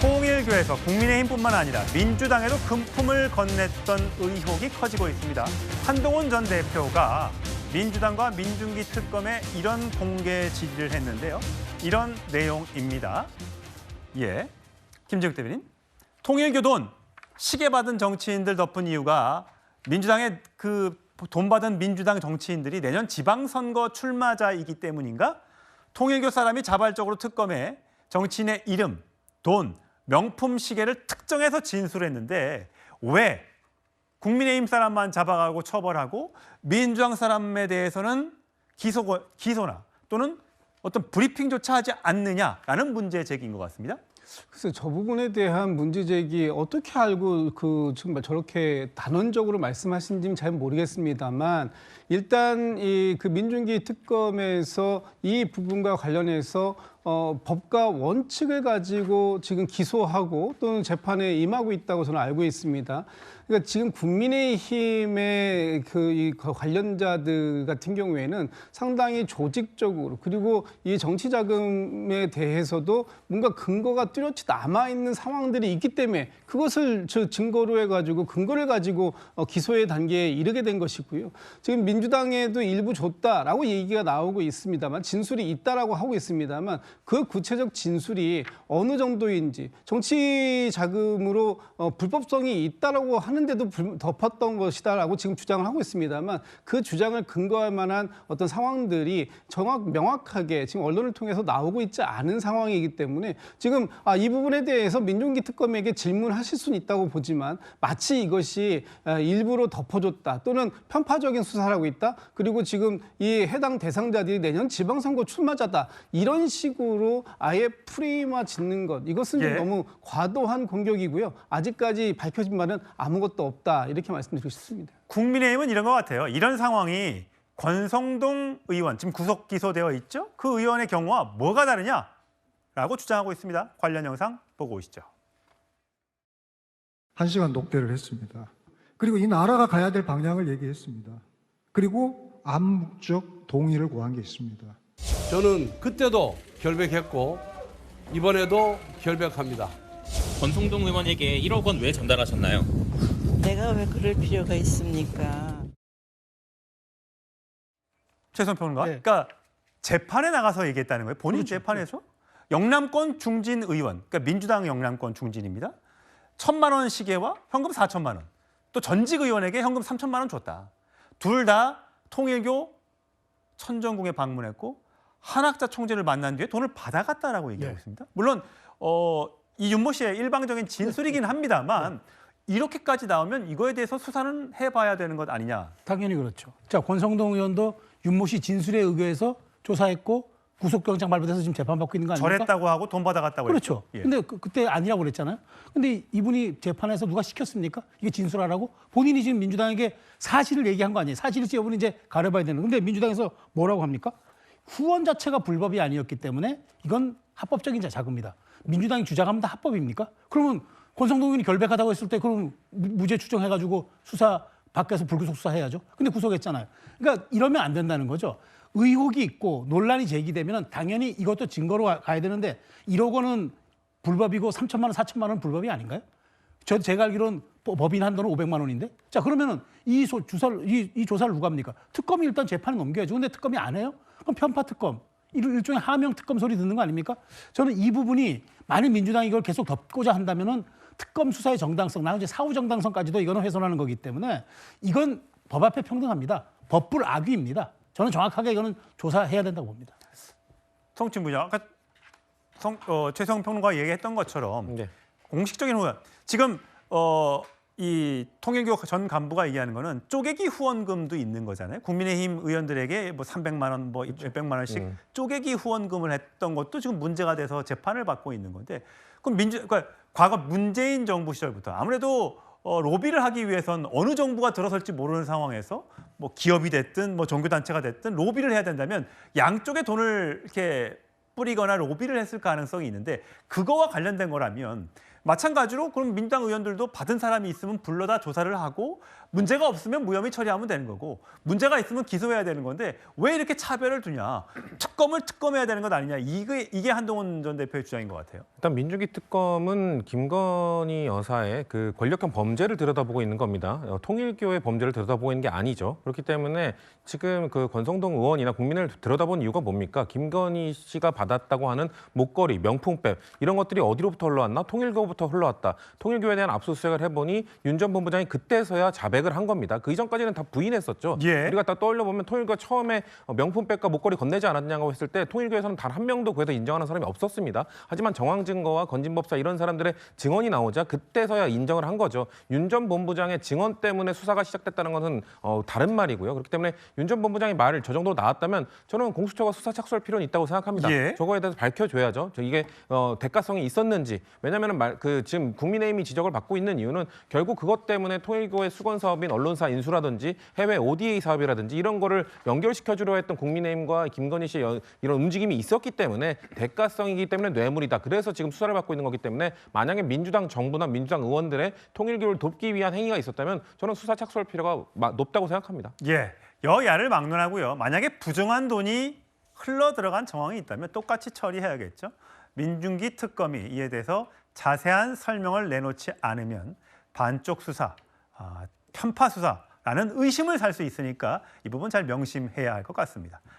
통일교에서 국민의힘뿐만 아니라 민주당에도 금품을 건넸던 의혹이 커지고 있습니다. 한동훈 전 대표가 민주당과 민중기 특검에 이런 공개 질의를 했는데요. 이런 내용입니다. 예, 김재욱 대변인. 통일교 돈 시계 받은 정치인들 덮은 이유가 민주당의 돈 받은 민주당 정치인들이 내년 지방선거 출마자이기 때문인가? 통일교 사람이 자발적으로 특검에 정치인의 이름, 돈, 명품 시계를 특정해서 진술했는데 왜 국민의힘 사람만 잡아가고 처벌하고 민주당 사람에 대해서는 기소나 또는 어떤 브리핑조차 하지 않느냐라는 문제 제기인 것 같습니다. 글쎄, 저 부분에 대한 문제 제기 어떻게 알고 정말 저렇게 단언적으로 말씀하신지는 잘 모르겠습니다만 일단 그 민중기 특검에서 이 부분과 관련해서 법과 원칙을 가지고 지금 기소하고 또는 재판에 임하고 있다고 저는 알고 있습니다. 그러니까 지금 국민의힘의 이 관련자들 같은 경우에는 상당히 조직적으로 그리고 이 정치 자금에 대해서도 뭔가 근거가 뚜렷이 남아 있는 상황들이 있기 때문에 그것을 증거로 해가지고 근거를 가지고 기소의 단계에 이르게 된 것이고요. 지금 민주당에도 일부 줬다라고 얘기가 나오고 있습니다만 진술이 있다라고 하고 있습니다만 그 구체적 진술이 어느 정도인지 정치 자금으로 불법성이 있다라고 하는데도 덮었던 것이다라고 지금 주장을 하고 있습니다만 그 주장을 근거할 만한 어떤 상황들이 명확하게 지금 언론을 통해서 나오고 있지 않은 상황이기 때문에 지금 이 부분에 대해서 민중기 특검에게 질문하실 수는 있다고 보지만 마치 이것이 일부러 덮어줬다 또는 편파적인 수사를 하고 있다 그리고 지금 이 해당 대상자들이 내년 지방선거 출마자다 이런 식으로 아예 프레임화 짓는 것 이것은 좀 너무 과도한 공격이고요. 아직까지 밝혀진 바는 아무것도 없다 이렇게 말씀드리고 싶습니다. 국민의힘은 이런 것 같아요. 이런 상황이 권성동 의원 지금 구속 기소되어 있죠. 그 의원의 경우와 뭐가 다르냐라고 주장하고 있습니다. 관련 영상 보고 오시죠. 1시간 독대를 했습니다. 그리고 이 나라가 가야 될 방향을 얘기했습니다. 그리고 암묵적 동의를 구한 게 있습니다. 저는 그때도 결백했고 이번에도 결백합니다. 권성동 의원에게 1억 원 왜 전달하셨나요? 내가 왜 그럴 필요가 있습니까? 최선 평론가. 그러니까 재판에 나가서 얘기했다는 거예요. 본인 재판에서 영남권 중진 의원, 그러니까 민주당 영남권 중진입니다. 1,000만 원 시계와 현금 4천만 원. 또 전직 의원에게 현금 3천만 원 줬다. 둘 다 통일교 천정궁에 방문했고 한학자 총재를 만난 뒤에 돈을 받아갔다라고 얘기하고 있습니다. 물론 이 윤모 씨의 일방적인 진술이긴 합니다만 이렇게까지 나오면 이거에 대해서 수사는 해봐야 되는 것 아니냐. 당연히 그렇죠. 자, 권성동 의원도 윤모 씨 진술에 의거해서 조사했고 구속영장 발부돼서 지금 재판받고 있는 거 아닙니까? 절했다고 하고 돈 받아갔다고 그렇죠. 했죠. 근데 그때 아니라고 그랬잖아요. 근데 이분이 재판에서 누가 시켰습니까? 이게 진술하라고? 본인이 지금 민주당에게 사실을 얘기한 거 아니에요. 사실일지 여부는 이제 가려봐야 되는 건데 민주당에서 뭐라고 합니까? 후원 자체가 불법이 아니었기 때문에 이건 합법적인 자금이다. 민주당이 주장하면 다 합법입니까? 그러면 권성동 의원이 결백하다고 했을 때 그럼 무죄 추정해가지고 수사 밖에서 불구속 수사해야죠. 근데 구속했잖아요. 그러니까 이러면 안 된다는 거죠. 의혹이 있고 논란이 제기되면 당연히 이것도 증거로 가야 되는데 1억 원은 불법이고 3천만 원, 4천만 원은 불법이 아닌가요? 제가 알기로는 법인 한도는 500만 원인데. 자, 그러면은 이 조사를 누가 합니까? 특검이 일단 재판을 넘겨야죠. 근데 특검이 안 해요? 그럼 편파 특검. 일종의 하명 특검 소리 듣는 거 아닙니까? 저는 이 부분이 만약 민주당이 이걸 계속 덮고자 한다면은 특검 수사의 정당성, 나머지 사후 정당성까지도 이거는 훼손하는 거기 때문에 이건 법 앞에 평등합니다. 법불 악위입니다. 저는 정확하게 이거는 조사해야 된다고 봅니다. 성친부장, 아까 최성 평론가가 얘기했던 것처럼 공식적인 후원. 지금 이 통일교 전 간부가 얘기하는 거는 쪼개기 후원금도 있는 거잖아요. 국민의힘 의원들에게 뭐 300만 원, 뭐 600만 원씩 쪼개기 후원금을 했던 것도 지금 문제가 돼서 재판을 받고 있는 건데, 그럼 그러니까 과거 문재인 정부 시절부터 아무래도 로비를 하기 위해선 어느 정부가 들어설지 모르는 상황에서 뭐 기업이 됐든 뭐 종교단체가 됐든 로비를 해야 된다면 양쪽에 돈을 이렇게 뿌리거나 로비를 했을 가능성이 있는데 그거와 관련된 거라면 마찬가지로 그럼 민주당 의원들도 받은 사람이 있으면 불러다 조사를 하고 문제가 없으면 무혐의 처리하면 되는 거고 문제가 있으면 기소해야 되는 건데 왜 이렇게 차별을 두냐. 특검을 특검해야 되는 것 아니냐. 이게 한동훈 전 대표의 주장인 것 같아요. 일단 민중기 특검은 김건희 여사의 그 권력형 범죄를 들여다보고 있는 겁니다. 통일교의 범죄를 들여다보고 있는 게 아니죠. 그렇기 때문에 지금 그 권성동 의원이나 국민을 들여다본 이유가 뭡니까? 김건희 씨가 받았다고 하는 목걸이, 명품백 이런 것들이 어디로부터 흘러왔나? 통일교부터 흘러왔다. 통일교에 대한 압수수색을 해보니 윤 전 본부장이 그때서야 자백을 한 겁니다. 그 이전까지는 다 부인했었죠. 예. 우리가 딱 떠올려보면 통일교가 처음에 명품백과 목걸이 건네지 않았냐고 했을 때 통일교에서는 단 한 명도 그에 대해 인정하는 사람이 없었습니다. 하지만 정황증거와 건진법사 이런 사람들의 증언이 나오자 그때서야 인정을 한 거죠. 윤 전 본부장의 증언 때문에 수사가 시작됐다는 것은 다른 말이고요. 그렇기 때문에 윤 전 본부장의 말을 저 정도로 나왔다면 저는 공수처가 수사 착수할 필요는 있다고 생각합니다. 예. 저거에 대해서 밝혀줘야죠. 이게 대가성이 있었는지. 왜냐하면 지금 국민의힘이 지적을 받고 있는 이유는 결국 그것 때문에 통일교의 수건 사업인 언론사 인수라든지 해외 ODA 사업이라든지 이런 거를 연결시켜주려 했던 국민의힘과 김건희 씨의 이런 움직임이 있었기 때문에 대가성이기 때문에 뇌물이다. 그래서 지금 수사를 받고 있는 거기 때문에 만약에 민주당 정부나 민주당 의원들의 통일교를 돕기 위한 행위가 있었다면 저는 수사 착수할 필요가 높다고 생각합니다. 예, 여야를 막론하고요. 만약에 부정한 돈이 흘러 들어간 정황이 있다면 똑같이 처리해야겠죠. 민중기 특검이 이에 대해서 자세한 설명을 내놓지 않으면 반쪽 수사, 편파 수사라는 의심을 살 수 있으니까 이 부분 잘 명심해야 할 것 같습니다.